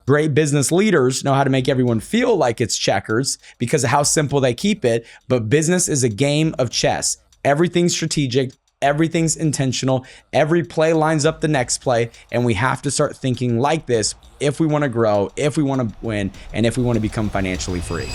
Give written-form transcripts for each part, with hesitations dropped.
Great business leaders know how to make everyone feel like it's checkers because of how simple they keep it. But business is a game of chess. Everything's strategic. Everything's intentional. Every play lines up the next play. And we have to start thinking like this if we want to grow, if we want to win, and if we want to become financially free.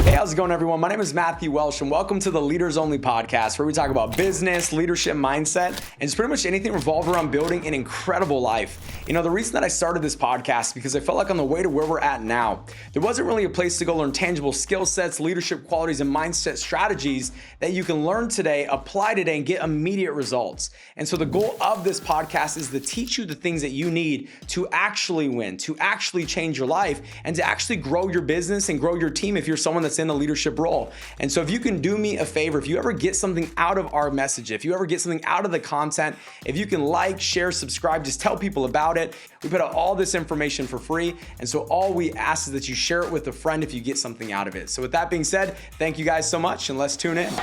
Hey, how's it going, everyone? My name is Matthew Welsh, and welcome to the Leaders Only podcast, where we talk about business, leadership, mindset, and it's pretty much anything revolved around building an incredible life. You know, the reason that I started this podcast because I felt like on the way to where we're at now, there wasn't really a place to go learn tangible skill sets, leadership qualities, and mindset strategies that you can learn today, apply today, and get immediate results. And so the goal of this podcast is to teach you the things that you need to actually win, to actually change your life, and to actually grow your business and grow your team if you're someone that's in a leadership role. And so if you can do me a favor, if you ever get something out of our message, if you ever get something out of the content, if you can like, share, subscribe, just tell people about it. We put out all this information for free. And so all we ask is that you share it with a friend if you get something out of it. So with that being said, thank you guys so much, and let's tune in.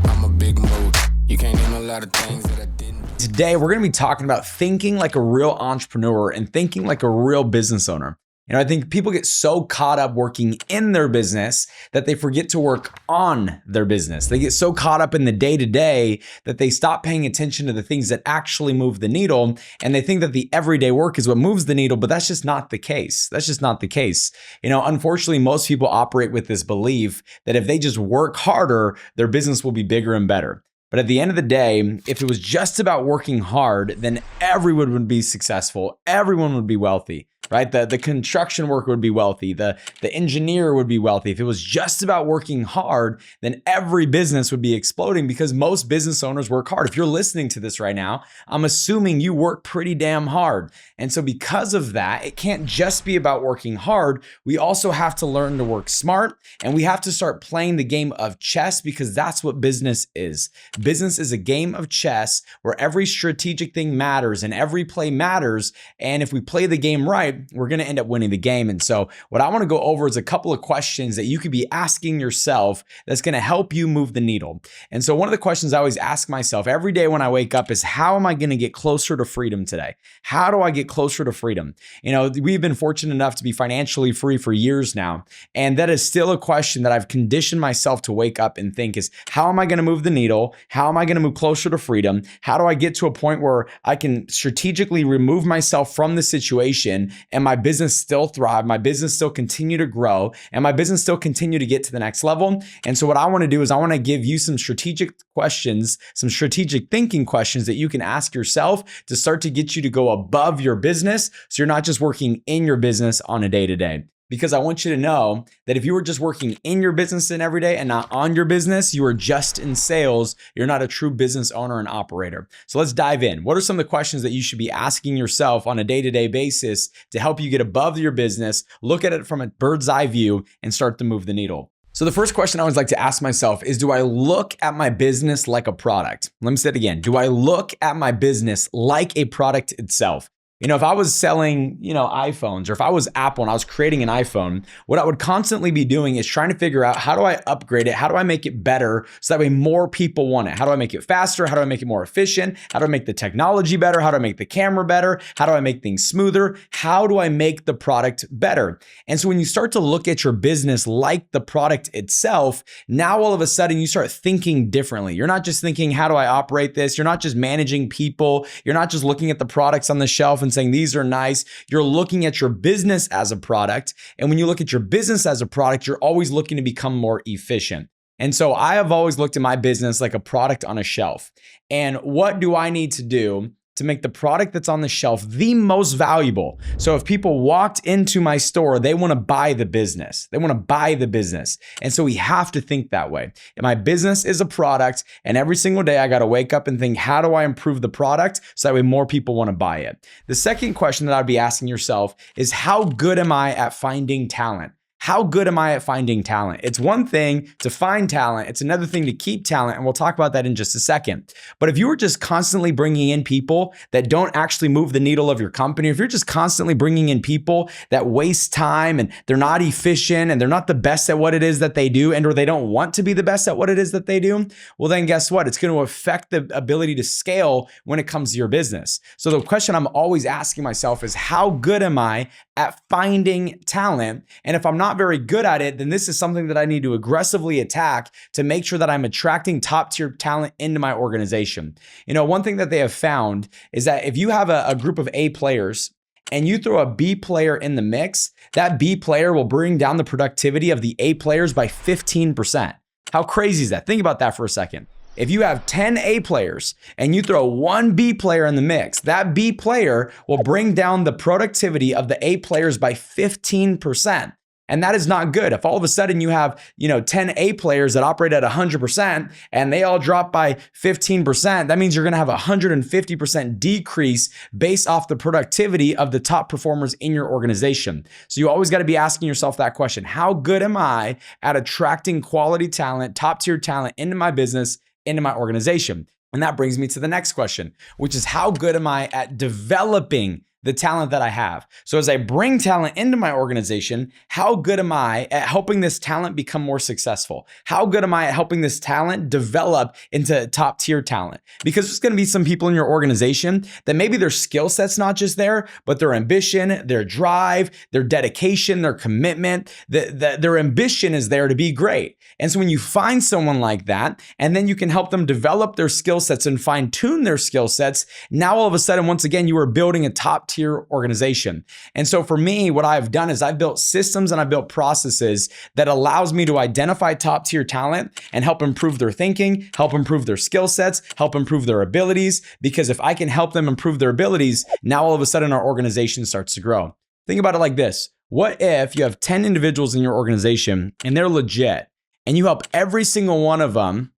I'm a big mood. You can't name a lot of things that I didn't. Today, we're going to be talking about thinking like a real entrepreneur and thinking like a real business owner. You know, I think people get so caught up working in their business that they forget to work on their business. They get so caught up in the day-to-day that they stop paying attention to the things that actually move the needle. And they think that the everyday work is what moves the needle, but that's just not the case. That's just not the case. You know, unfortunately, most people operate with this belief that if they just work harder, their business will be bigger and better. But at the end of the day, if it was just about working hard, then everyone would be successful. Everyone would be wealthy, right? The construction worker would be wealthy. The engineer would be wealthy. If it was just about working hard, then every business would be exploding because most business owners work hard. If you're listening to this right now, I'm assuming you work pretty damn hard. And so because of that, it can't just be about working hard. We also have to learn to work smart, and we have to start playing the game of chess because that's what business is. Business is a game of chess where every strategic thing matters and every play matters. And if we play the game right, we're going to end up winning the game. And so what I want to go over is a couple of questions that you could be asking yourself that's going to help you move the needle. And so one of the questions I always ask myself every day when I wake up is, how am I going to get closer to freedom today? How do I get closer to freedom? You know, we've been fortunate enough to be financially free for years now. And that is still a question that I've conditioned myself to wake up and think is, how am I going to move the needle? How am I going to move closer to freedom? How do I get to a point where I can strategically remove myself from the situation and my business still thrive, my business still continue to grow, and my business still continue to get to the next level? And so what I want to do is I want to give you some strategic questions, some strategic thinking questions that you can ask yourself to start to get you to go above your business so you're not just working in your business on a day-to-day. Because I want you to know that if you were just working in your business and every day and not on your business, you are just in sales. You're not a true business owner and operator. So let's dive in. What are some of the questions that you should be asking yourself on a day-to-day basis to help you get above your business, look at it from a bird's eye view, and start to move the needle? So the first question I always like to ask myself is, do I look at my business like a product? Let me say it again. Do I look at my business like a product itself? You know, if I was selling, iPhones, or if I was Apple and I was creating an iPhone, what I would constantly be doing is trying to figure out, how do I upgrade it? How do I make it better so that way more people want it? How do I make it faster? How do I make it more efficient? How do I make the technology better? How do I make the camera better? How do I make things smoother? How do I make the product better? And so when you start to look at your business like the product itself, now all of a sudden you start thinking differently. You're not just thinking, how do I operate this? You're not just managing people. You're not just looking at the products on the shelf and saying these are nice. You're looking at your business as a product. And when you look at your business as a product, you're always looking to become more efficient. And so I have always looked at my business like a product on a shelf. And what do I need to do to make the product that's on the shelf the most valuable? So if people walked into my store, they want to buy the business. They want to buy the business. And so we have to think that way. And my business is a product, and every single day I got to wake up and think, how do I improve the product so that way more people want to buy it? The second question that I'd be asking yourself is, how good am I at finding talent? how good am I at finding talent? It's one thing to find talent. It's another thing to keep talent. And we'll talk about that in just a second. But if you were just constantly bringing in people that don't actually move the needle of your company, if you're just constantly bringing in people that waste time and they're not efficient and they're not the best at what it is that they do, and or they don't want to be the best at what it is that they do, well, then guess what? It's going to affect the ability to scale when it comes to your business. So the question I'm always asking myself is, how good am I at finding talent? And if I'm not very good at it, then this is something that I need to aggressively attack to make sure that I'm attracting top tier talent into my organization. One thing that they have found is that if you have a group of A players and you throw a B player in the mix, that B player will bring down the productivity of the A players by 15%. How crazy is that? Think about that for a second. If you have 10 A players and you throw one B player in the mix, that B player will bring down the productivity of the A players by 15%. And that is not good. If all of a sudden you have, 10 A players that operate at 100% and they all drop by 15%, that means you're going to have a 150% decrease based off the productivity of the top performers in your organization. So you always got to be asking yourself that question. How good am I at attracting quality talent, top tier talent into my business, into my organization? And that brings me to the next question, which is, how good am I at developing the talent that I have? So as I bring talent into my organization, how good am I at helping this talent become more successful? How good am I at helping this talent develop into top tier talent? Because there's going to be some people in your organization that maybe their skill set's not just there, but their ambition, their drive, their dedication, their commitment, their ambition is there to be great. And so when you find someone like that, and then you can help them develop their skill sets and fine tune their skill sets, now all of a sudden, once again, you are building a top tier organization. And so for me, what I've done is I've built systems and I've built processes that allows me to identify top tier talent and help improve their thinking, help improve their skill sets, help improve their abilities. Because if I can help them improve their abilities, now all of a sudden our organization starts to grow. Think about it like this. What if you have 10 individuals in your organization and they're legit, and you help every single one of them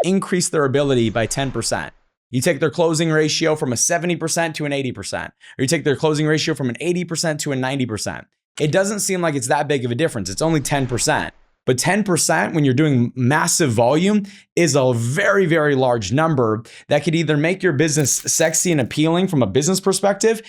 increase their ability by 10%? You take their closing ratio from a 70% to an 80%, or you take their closing ratio from an 80% to a 90%. It doesn't seem like it's that big of a difference. It's only 10%. But 10% when you're doing massive volume is a very, very large number that could either make your business sexy and appealing from a business perspective,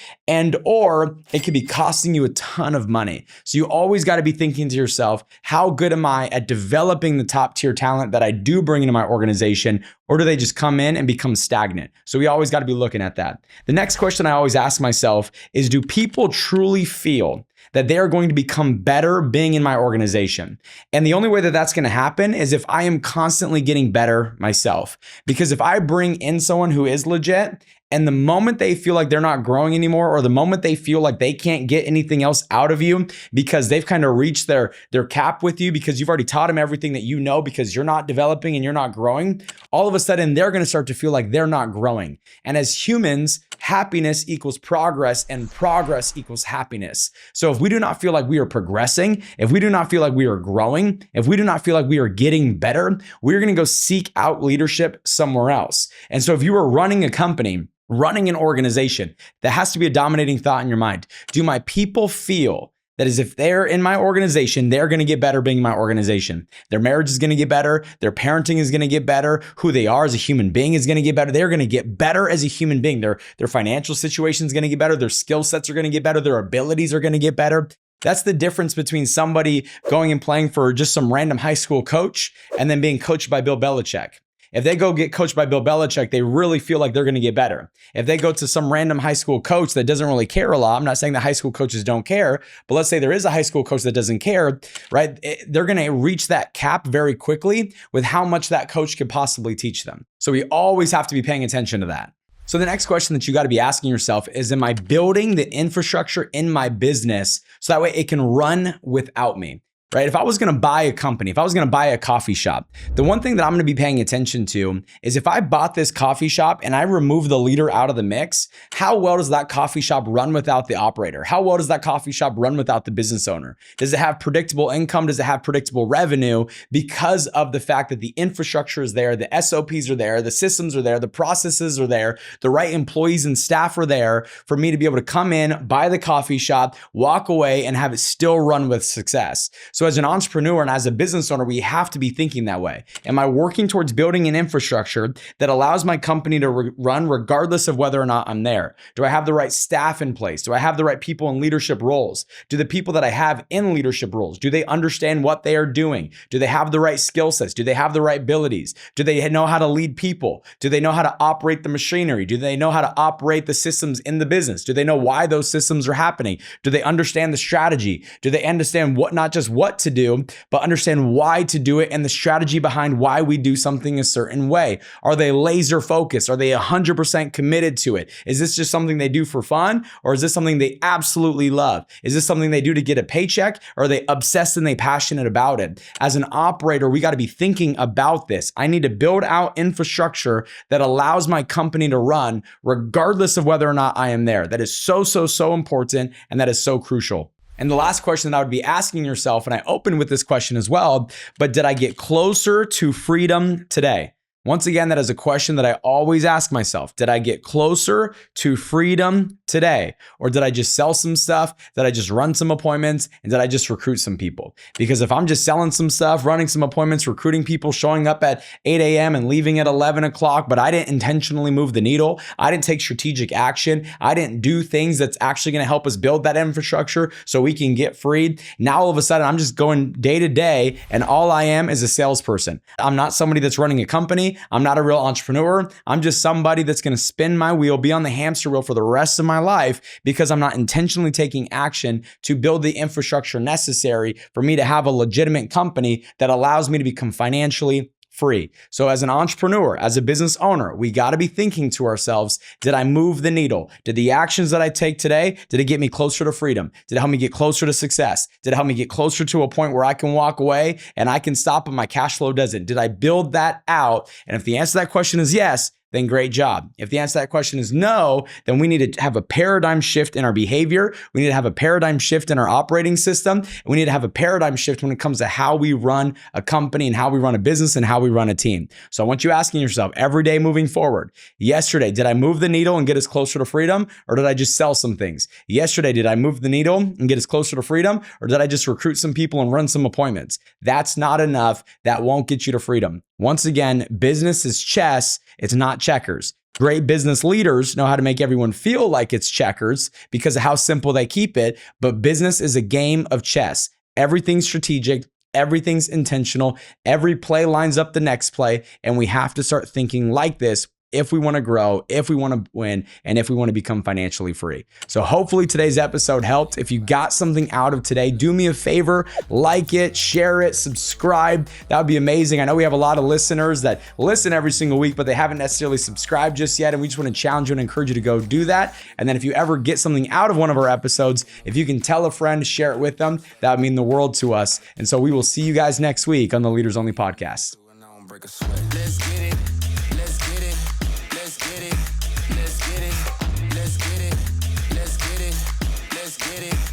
or it could be costing you a ton of money. So you always got to be thinking to yourself, how good am I at developing the top tier talent that I do bring into my organization, or do they just come in and become stagnant? So we always got to be looking at that. The next question I always ask myself is, do people truly feel that they are going to become better being in my organization? And the only way that that's going to happen is if I am constantly getting better myself. Because if I bring in someone who is legit, and the moment they feel like they're not growing anymore, or the moment they feel like they can't get anything else out of you because they've kind of reached their cap with you because you've already taught them everything that you know because you're not developing and you're not growing, all of a sudden they're going to start to feel like they're not growing. And as humans, happiness equals progress and progress equals happiness. So if we do not feel like we are progressing, if we do not feel like we are growing, if we do not feel like we are getting better, we're going to go seek out leadership somewhere else. And so if you are running a company, running an organization, that has to be a dominating thought in your mind. Do my people feel that as if they're in my organization, they're going to get better being in my organization? Their marriage is going to get better. Their parenting is going to get better. Who they are as a human being is going to get better. They're going to get better as a human being. Their financial situation is going to get better. Their skill sets are going to get better. Their abilities are going to get better. That's the difference between somebody going and playing for just some random high school coach and then being coached by Bill Belichick. If they go get coached by Bill Belichick, they really feel like they're going to get better. If they go to some random high school coach that doesn't really care a lot, I'm not saying that high school coaches don't care, but let's say there is a high school coach that doesn't care, right? They're going to reach that cap very quickly with how much that coach could possibly teach them. So we always have to be paying attention to that. So the next question that you got to be asking yourself is, am I building the infrastructure in my business so that way it can run without me? right? If I was going to buy a company, if I was going to buy a coffee shop, the one thing that I'm going to be paying attention to is if I bought this coffee shop and I remove the leader out of the mix, how well does that coffee shop run without the operator? How well does that coffee shop run without the business owner? Does it have predictable income? Does it have predictable revenue? Because of the fact that the infrastructure is there, the SOPs are there, the systems are there, the processes are there, the right employees and staff are there for me to be able to come in, buy the coffee shop, walk away, and have it still run with success. So as an entrepreneur and as a business owner, we have to be thinking that way. Am I working towards building an infrastructure that allows my company to run regardless of whether or not I'm there? Do I have the right staff in place? Do I have the right people in leadership roles? Do the people that I have in leadership roles, do they understand what they are doing? Do they have the right skill sets? Do they have the right abilities? Do they know how to lead people? Do they know how to operate the machinery? Do they know how to operate the systems in the business? Do they know why those systems are happening? Do they understand the strategy? Do they understand not just what to do, but understand why to do it and the strategy behind why we do something a certain way? Are they laser focused? Are they 100% committed to it? Is this just something they do for fun? Or is this something they absolutely love? Is this something they do to get a paycheck? Or are they obsessed and they passionate about it? As an operator, we got to be thinking about this. I need to build out infrastructure that allows my company to run regardless of whether or not I am there. That is so important, and that is so crucial. And the last question that I would be asking yourself, and I open with this question as well, but did I get closer to freedom today? Once again, that is a question that I always ask myself. Did I get closer to freedom today? Or did I just sell some stuff? Did I just run some appointments? And did I just recruit some people? Because if I'm just selling some stuff, running some appointments, recruiting people, showing up at 8 a.m. and leaving at 11 o'clock, but I didn't intentionally move the needle, I didn't take strategic action, I didn't do things that's actually going to help us build that infrastructure so we can get freed. Now, all of a sudden, I'm just going day to day, and all I am is a salesperson. I'm not somebody that's running a company. I'm not a real entrepreneur. I'm just somebody that's going to spin my wheel, be on the hamster wheel for the rest of my life because I'm not intentionally taking action to build the infrastructure necessary for me to have a legitimate company that allows me to become financially free. So as an entrepreneur, as a business owner, we got to be thinking to ourselves, did I move the needle? Did the actions that I take today, did it get me closer to freedom? Did it help me get closer to success? Did it help me get closer to a point where I can walk away and I can stop but my cash flow doesn't? Did I build that out? And if the answer to that question is yes, then great job. If the answer to that question is no, then we need to have a paradigm shift in our behavior. We need to have a paradigm shift in our operating system. And we need to have a paradigm shift when it comes to how we run a company and how we run a business and how we run a team. So I want you asking yourself every day moving forward, yesterday, did I move the needle and get us closer to freedom? Or did I just sell some things? Yesterday, did I move the needle and get us closer to freedom? Or did I just recruit some people and run some appointments? That's not enough. That won't get you to freedom. Once again, business is chess. It's not checkers. Great business leaders know how to make everyone feel like it's checkers because of how simple they keep it. But business is a game of chess. Everything's strategic. Everything's intentional. Every play lines up the next play. And we have to start thinking like this if we want to grow, if we want to win, and if we want to become financially free. So hopefully today's episode helped. If you got something out of today, do me a favor, like it, share it, subscribe. That would be amazing. I know we have a lot of listeners that listen every single week, but they haven't necessarily subscribed just yet. And we just want to challenge you and encourage you to go do that. And then if you ever get something out of one of our episodes, if you can tell a friend, share it with them, that would mean the world to us. And so we will see you guys next week on the Leaders Only podcast. Let's get it. Let's get it. Let's get it. Let's get it. Let's get it. Let's get it. Let's get it.